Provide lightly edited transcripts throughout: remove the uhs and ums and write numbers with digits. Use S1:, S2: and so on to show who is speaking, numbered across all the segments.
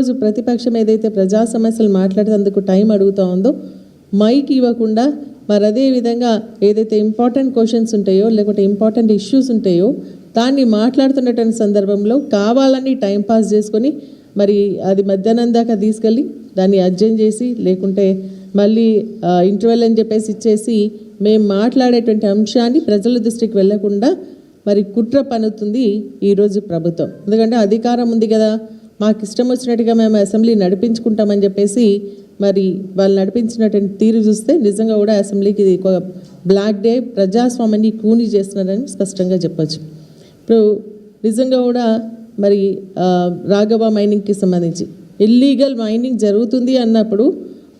S1: రోజు ప్రతిపక్షం ఏదైతే ప్రజా సమస్యలు మాట్లాడేందుకు టైం అడుగుతా ఉందో మైక్ ఇవ్వకుండా మరి అదే విధంగా ఏదైతే ఇంపార్టెంట్ క్వశ్చన్స్ ఉంటాయో లేకుంటే ఇంపార్టెంట్ ఇష్యూస్ ఉంటాయో దాన్ని మాట్లాడుతున్నటువంటి సందర్భంలో కావాలని టైం పాస్ చేసుకొని మరి అది మధ్యాహ్నం దాకా తీసుకెళ్ళి దాన్ని అర్జెంట్ చేసి లేకుంటే మళ్ళీ ఇంటర్వెల్ అని చెప్పేసి ఇచ్చేసి మేము మాట్లాడేటువంటి అంశాన్ని ప్రజల దృష్టికి వెళ్లకుండా మరి కుట్ర పన్నుతుంది ఈరోజు ప్రభుత్వం. ఎందుకంటే అధికారం ఉంది కదా, మాకు ఇష్టం వచ్చినట్టుగా మేము అసెంబ్లీ నడిపించుకుంటామని చెప్పేసి మరి వాళ్ళు నడిపించినటువంటి తీరు చూస్తే నిజంగా కూడా అసెంబ్లీకి ఇది ఒక బ్లాక్ డే, ప్రజాస్వామ్యాన్ని కూని చేస్తున్నారని స్పష్టంగా చెప్పొచ్చు. ఇప్పుడు నిజంగా కూడా మరి రాఘవ మైనింగ్కి సంబంధించి ఇల్లీగల్ మైనింగ్ జరుగుతుంది అన్నప్పుడు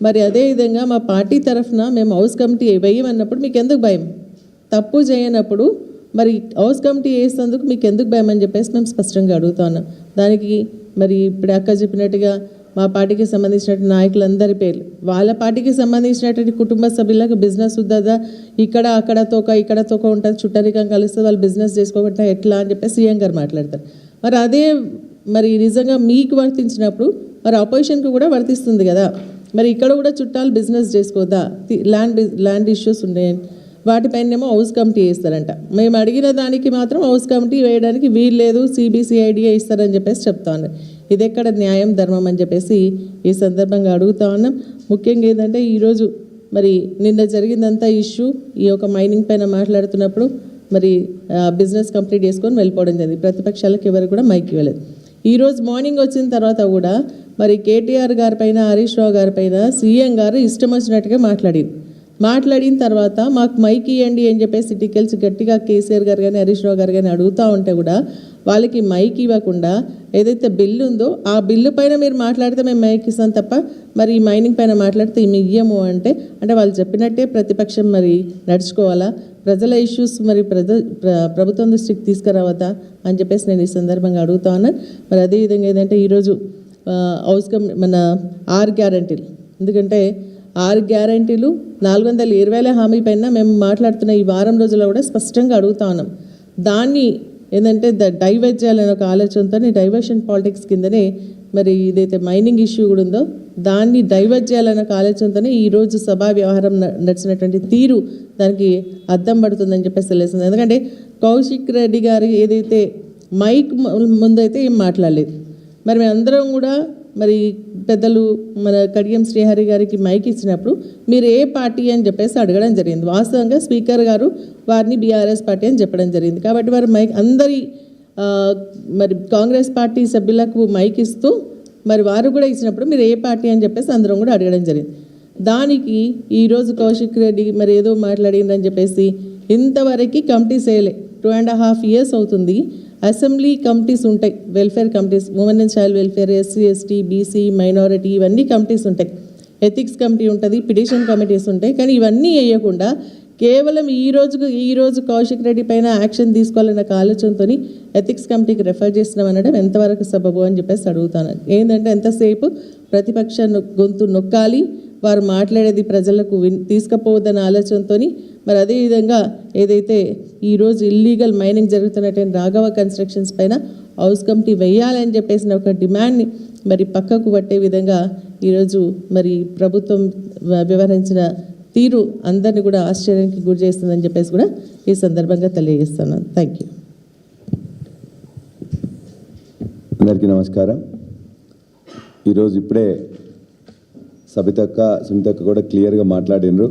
S1: మరి అదేవిధంగా మా పార్టీ తరఫున మేము హౌస్ కమిటీ వేయమన్నప్పుడు మీకు ఎందుకు భయం? తప్పు చేయనప్పుడు మరి హౌస్ కమిటీ వేసేందుకు మీకు ఎందుకు భయం అని చెప్పేసి మేము స్పష్టంగా అడుగుతా ఉన్నాం. దానికి మరి ఇప్పుడు అక్క చెప్పినట్టుగా మా పార్టీకి సంబంధించినటువంటి నాయకులందరి పేర్లు, వాళ్ళ పార్టీకి సంబంధించినటువంటి కుటుంబ సభ్యులకు బిజినెస్ ఉందా, ఇక్కడ అక్కడ తోక ఉంటుంది, చుట్టరికం కలిస్తే వాళ్ళు బిజినెస్ చేసుకోకుండా ఎట్లా అని చెప్పేసి సీఎం గారు మాట్లాడతారు. మరి అదే మరి నిజంగా మీకు వర్తించినప్పుడు మరి అపోజిషన్కి కూడా వర్తిస్తుంది కదా. మరి ఇక్కడ కూడా చుట్టాలు బిజినెస్ చేసుకోవద్దా? ల్యాండ్ ఇష్యూస్ ఉన్నాయండి, వాటిపైనేమో హౌస్ కమిటీ వేస్తారంట. మేము అడిగిన దానికి మాత్రం హౌస్ కమిటీ వేయడానికి వీలు లేదు, సిబిసిఐడిఏ ఇస్తారని చెప్పేసి చెప్తా ఉన్నాం. ఇది ఎక్కడ న్యాయం ధర్మం అని చెప్పేసి ఈ సందర్భంగా అడుగుతా ఉన్నాం. ముఖ్యంగా ఏంటంటే ఈరోజు మరి నిన్న జరిగిందంతా ఇష్యూ ఈ యొక్క మైనింగ్ పైన మాట్లాడుతున్నప్పుడు మరి బిజినెస్ కంప్లీట్ చేసుకొని వెళ్ళిపోవడం జరిగింది. ప్రతిపక్షాలకు ఎవరు కూడా మైక్ ఇవ్వలేదు. ఈరోజు మార్నింగ్ వచ్చిన తర్వాత కూడా మరి కేటీఆర్ గారి పైన, హరీష్ రావు గారి పైన సీఎం గారు ఇష్టం వచ్చినట్టుగా మాట్లాడిన తర్వాత మాకు మైక్ ఇవ్వండి అని చెప్పేసి టికెల్స్ గట్టిగా కేసీఆర్ గారు కానీ హరీష్ రావు గారు కానీ అడుగుతూ ఉంటే కూడా వాళ్ళకి మైక్ ఇవ్వకుండా ఏదైతే బిల్లు ఉందో ఆ బిల్లు పైన మీరు మాట్లాడితే మేము మైక్ ఇస్తాం తప్ప మరి ఈ మైనింగ్ పైన మాట్లాడితే ఇవి ఇయ్యము అంటే వాళ్ళు చెప్పినట్టే ప్రతిపక్షం మరి నడుచుకోవాలా? ప్రజల ఇష్యూస్ మరి ప్రభుత్వం దృష్టికి తీసుకురావద్దా అని చెప్పేసి నేను ఈ సందర్భంగా అడుగుతా ఉన్నాను. మరి అదేవిధంగా ఏంటంటే ఈరోజు మన 6 గ్యారంటీలు, ఎందుకంటే 6 గ్యారంటీలు 420 హామీ పైన మేము మాట్లాడుతున్న ఈ వారం రోజుల్లో కూడా స్పష్టంగా అడుగుతా ఉన్నాం. దాన్ని ఏంటంటే డైవర్ట్ చేయాలనే ఒక ఆలోచనతో డైవర్షన్ పాలిటిక్స్ కిందనే మరి ఇదైతే మైనింగ్ ఇష్యూ కూడా ఉందో దాన్ని డైవర్ట్ చేయాలనే ఒక ఆలోచనతోనే ఈరోజు సభా వ్యవహారం నడిచినటువంటి తీరు దానికి అద్దం పడుతుందని చెప్పేసి తెలుస్తుంది. ఎందుకంటే కౌశిక్ రెడ్డి గారు ఏదైతే మైక్ ముందైతే ఏం మాట్లాడలేదు. మరి మేమందరం కూడా మరి పెద్దలు మన కడియం శ్రీహరి గారికి మైక్ ఇచ్చినప్పుడు మీరు ఏ పార్టీ అని చెప్పేసి అడగడం జరిగింది. వాస్తవంగా స్పీకర్ గారు వారిని బీఆర్ఎస్ పార్టీ అని చెప్పడం జరిగింది. కాబట్టి వారు మైక్ అందరి మరి కాంగ్రెస్ పార్టీ సభ్యులకు మైక్ ఇస్తూ మరి వారు కూడా ఇచ్చినప్పుడు మీరు ఏ పార్టీ అని చెప్పేసి అందరం కూడా అడగడం జరిగింది. దానికి ఈరోజు కౌశిక్ రెడ్డి మరి ఏదో మాట్లాడిందని చెప్పేసి ఇంతవరకు కమిటీస్ వేయలే. 2.5 years అవుతుంది. అసెంబ్లీ కమిటీస్ ఉంటాయి, welfare committees, women and child welfare, SC ST BC minority ఇవన్నీ కమిటీస్ ఉంటాయి. ఎథిక్స్ కమిటీ ఉంటుంది, పిటిషన్ కమిటీస్ ఉంటాయి. కానీ ఇవన్నీ వేయకుండా కేవలం ఈరోజు కౌశిక్ రెడ్డి పైన యాక్షన్ తీసుకోవాలన్న ఆలోచనతో ఎథిక్స్ కమిటీకి రెఫర్ చేస్తున్నాం అనడం ఎంతవరకు సబబు అని చెప్పేసి అడుగుతాను. ఏంటంటే ఎంతసేపు ప్రతిపక్ష గొంతు నొక్కాలి, వారు మాట్లాడేది ప్రజలకు తీసుకుపోవద్దన్న ఆలోచనతో మరి అదేవిధంగా ఏదైతే ఈరోజు ఇల్లీగల్ మైనింగ్ జరుగుతున్నటువంటి రాఘవ కన్స్ట్రక్షన్స్ పైన హౌస్ కమిటీ వేయాలని చెప్పేసిన ఒక డిమాండ్ని మరి పక్కకు పట్టే విధంగా ఈరోజు మరి ప్రభుత్వం వ్యవహరించిన తీరు అందరినీ కూడా ఆశ్చర్యానికి గురి చేస్తుందని చెప్పేసి కూడా ఈ సందర్భంగా తెలియజేస్తున్నాను. Thank you.
S2: అందరికీ నమస్కారం. ఈరోజు ఇప్పుడే సునీతక్క కూడా క్లియర్గా మాట్లాడినారు.